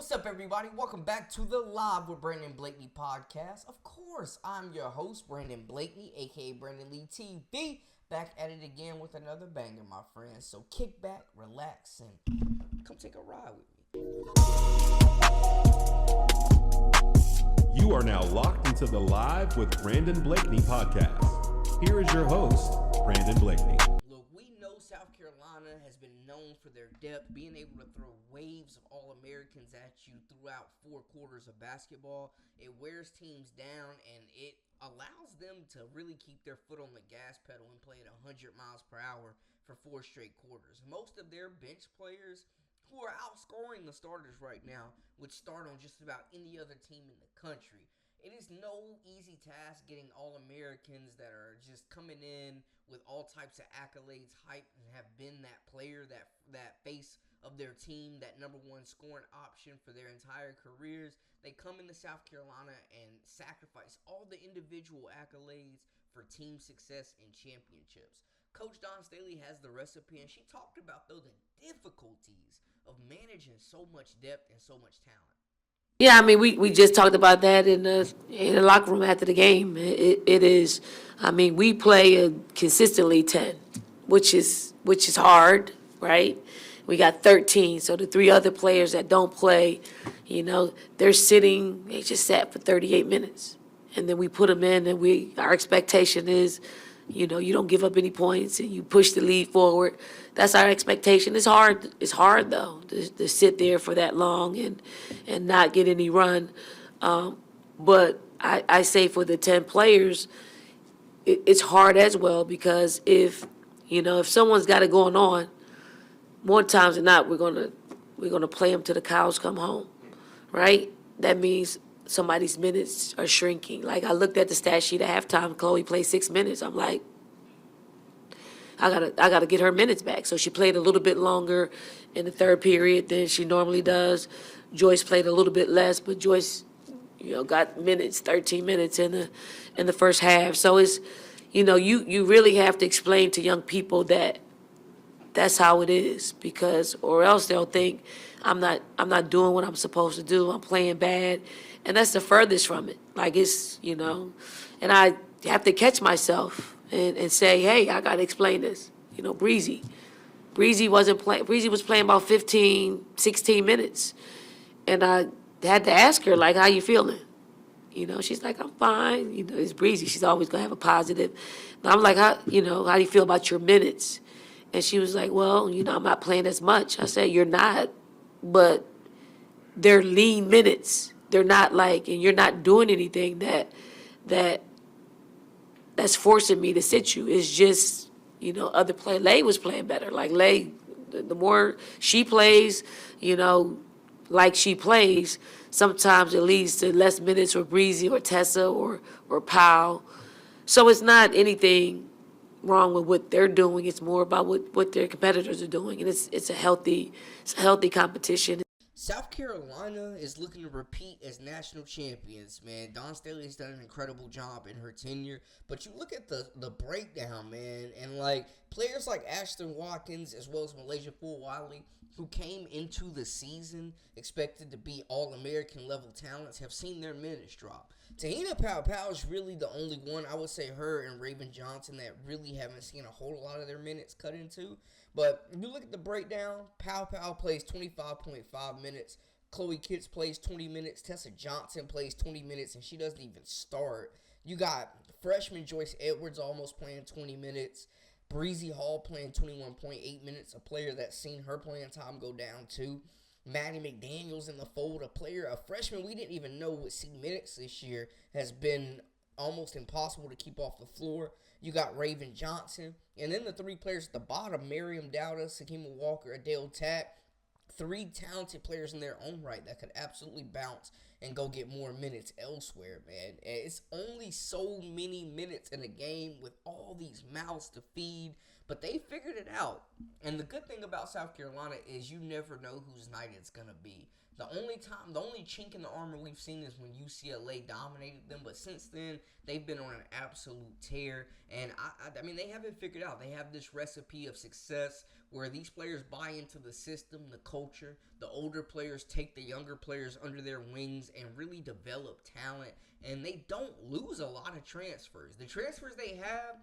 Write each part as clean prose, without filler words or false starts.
What's up, everybody? Welcome back to the Live with Brandon Blakeney podcast. Of course, I'm your host, Brandon Blakeney, aka Brandon Lee TV, back at it again with another banger, my friends. So kick back, relax, and come take a ride with me. You are now locked into the Live with Brandon Blakeney podcast. Here is your host, Brandon Blakeney. Look, we know South Carolina has been known for their depth, being able to throw waves of All-Americans at you throughout 4 quarters of basketball. It wears teams down, and it allows them to really keep their foot on the gas pedal and play at 100 miles per hour for 4 straight quarters. Most of their bench players who are outscoring the starters right now would start on just about any other team in the country. It is no easy task getting All-Americans that are just coming in with all types of accolades, hype, and have been that player, that face of their team, that number one scoring option for their entire careers. They come into South Carolina and sacrifice all the individual accolades for team success and championships. Coach Don Staley has the recipe, and she talked about, though, the difficulties of managing so much depth and so much talent. Yeah, I mean, we just talked about that in the locker room after the game. It is, I mean, we play consistently 10, which is hard, right? We got 13, so the 3 other players that don't play, they just sat for 38 minutes. And then we put them in, and our expectation is, you don't give up any points and you push the lead forward. That's our expectation. It's hard. It's hard though to sit there for that long and not get any run. But I say for the 10 players, it's hard as well because if someone's got it going on, more times than not we're gonna play them till the cows come home, right? That means somebody's minutes are shrinking. Like I looked at the stat sheet at halftime. Chloe played 6 minutes. I'm like, I gotta get her minutes back. So she played a little bit longer in the third period than she normally does. Joyce played a little bit less, but Joyce, got minutes, 13 minutes in the first half. So it's, you really have to explain to young people that that's how it is, because or else they'll think I'm not doing what I'm supposed to do. I'm playing bad. And that's the furthest from it. Like it's, and I have to catch myself and say, hey, I got to explain this. Breezy wasn't playing. Breezy was playing about 15, 16 minutes. And I had to ask her, like, how you feeling? She's like, I'm fine. It's Breezy. She's always going to have a positive. And I'm like, how do you feel about your minutes? And she was like, well, I'm not playing as much. I said, you're not, but they're lean minutes. They're not like, and you're not doing anything that's forcing me to sit you. It's just, other play. Lay was playing better. Like Lay, the more she plays, like she plays, sometimes it leads to less minutes for Breezy or Tessa or Powell. So it's not anything wrong with what they're doing. It's more about what their competitors are doing, and it's a healthy competition. South Carolina is looking to repeat as national champions, man. Dawn Staley has done an incredible job in her tenure. But you look at the breakdown, man, and players like Ashton Watkins as well as Malaysia Fulwiley, who came into the season expected to be All-American level talents, have seen their minutes drop. Tahina Powell is really the only one, I would say her and Raven Johnson, that really haven't seen a whole lot of their minutes cut into. But if you look at the breakdown, Powell plays 25.5 minutes. Chloe Kitts plays 20 minutes. Tessa Johnson plays 20 minutes, and she doesn't even start. You got freshman Joyce Edwards almost playing 20 minutes. Breezy Hall playing 21.8 minutes, a player that's seen her playing time go down too. Maddie McDaniels in the fold, a freshman we didn't even know would see minutes this year, has been almost impossible to keep off the floor. You got Raven Johnson. And then the 3 players at the bottom, Miriam Dowda, Sakima Walker, Adele Tack. 3 talented players in their own right that could absolutely bounce and go get more minutes elsewhere, man. And it's only so many minutes in a game with all these mouths to feed, but they figured it out. And the good thing about South Carolina is you never know whose night it's going to be. The only chink in the armor we've seen is when UCLA dominated them. But since then, they've been on an absolute tear. And I mean, they haven't figured out. They have this recipe of success where these players buy into the system, the culture. The older players take the younger players under their wings and really develop talent. And they don't lose a lot of transfers. The transfers they have,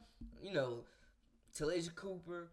Talijah Cooper,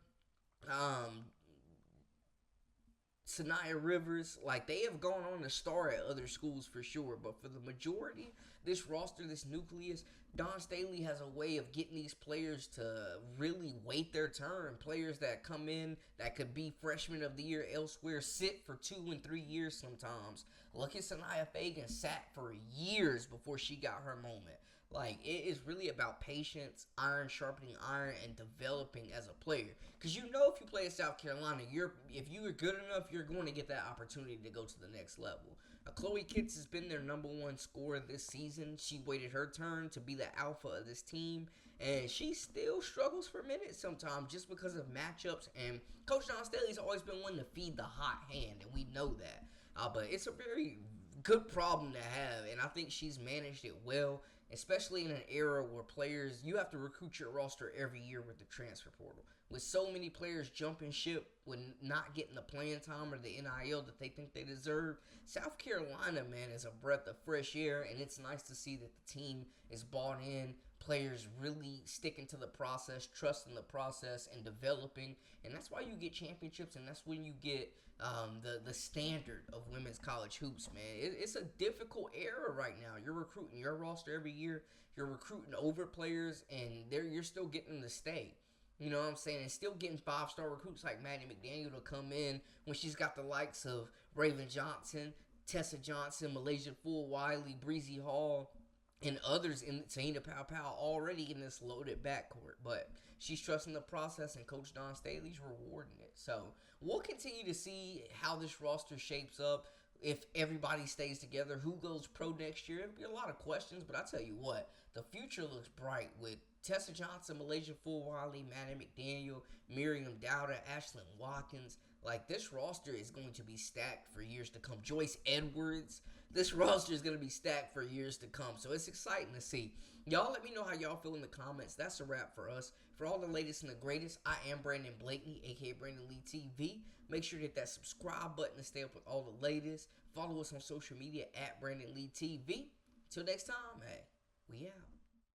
Sanaya Rivers, like, they have gone on to star at other schools for sure. But for the majority, this roster, this nucleus, Don Staley has a way of getting these players to really wait their turn. Players that come in that could be freshmen of the year elsewhere, sit for 2 and 3 years sometimes. Look at Sanaya Fagan, sat for years before she got her moment. Like, it is really about patience, iron sharpening iron, and developing as a player. Because if you play at South Carolina, if you are good enough, you're going to get that opportunity to go to the next level. Chloe Kitts has been their number one scorer this season. She waited her turn to be the alpha of this team, and she still struggles for minutes sometimes just because of matchups. And Coach Don Staley's always been one to feed the hot hand, and we know that. But it's a very good problem to have, and I think she's managed it well, especially in an era where you have to recruit your roster every year with the transfer portal. With so many players jumping ship with not getting the playing time or the NIL that they think they deserve, South Carolina, man, is a breath of fresh air, and it's nice to see that the team is bought in, players really sticking to the process, trusting the process, and developing, and that's why you get championships, and that's when you get the standard of women's college hoops, man. It's a difficult era right now. You're recruiting your roster every year. You're recruiting over players, and you're still getting them to stay. You know what I'm saying? And still getting 5-star recruits like Maddie McDaniel to come in when she's got the likes of Raven Johnson, Tessa Johnson, Malaysia Full-Wiley, Breezy Hall, and others in Tahina Pow already in this loaded backcourt. But she's trusting the process, and Coach Don Staley's rewarding it. So we'll continue to see how this roster shapes up. If everybody stays together, who goes pro next year? It'll be a lot of questions, but I tell you what, the future looks bright with Tessa Johnson, Malaysia Full-Wiley, Maddie McDaniel, Miriam Dowda, Ashlyn Watkins. Like, this roster is going to be stacked for years to come. Joyce Edwards. This roster is going to be stacked for years to come. So it's exciting to see. Y'all let me know how y'all feel in the comments. That's a wrap for us. For all the latest and the greatest, I am Brandon Blakeney, a.k.a. Brandon Lee TV. Make sure to hit that subscribe button to stay up with all the latest. Follow us on social media at Brandon Lee TV. Till next time, hey, we out.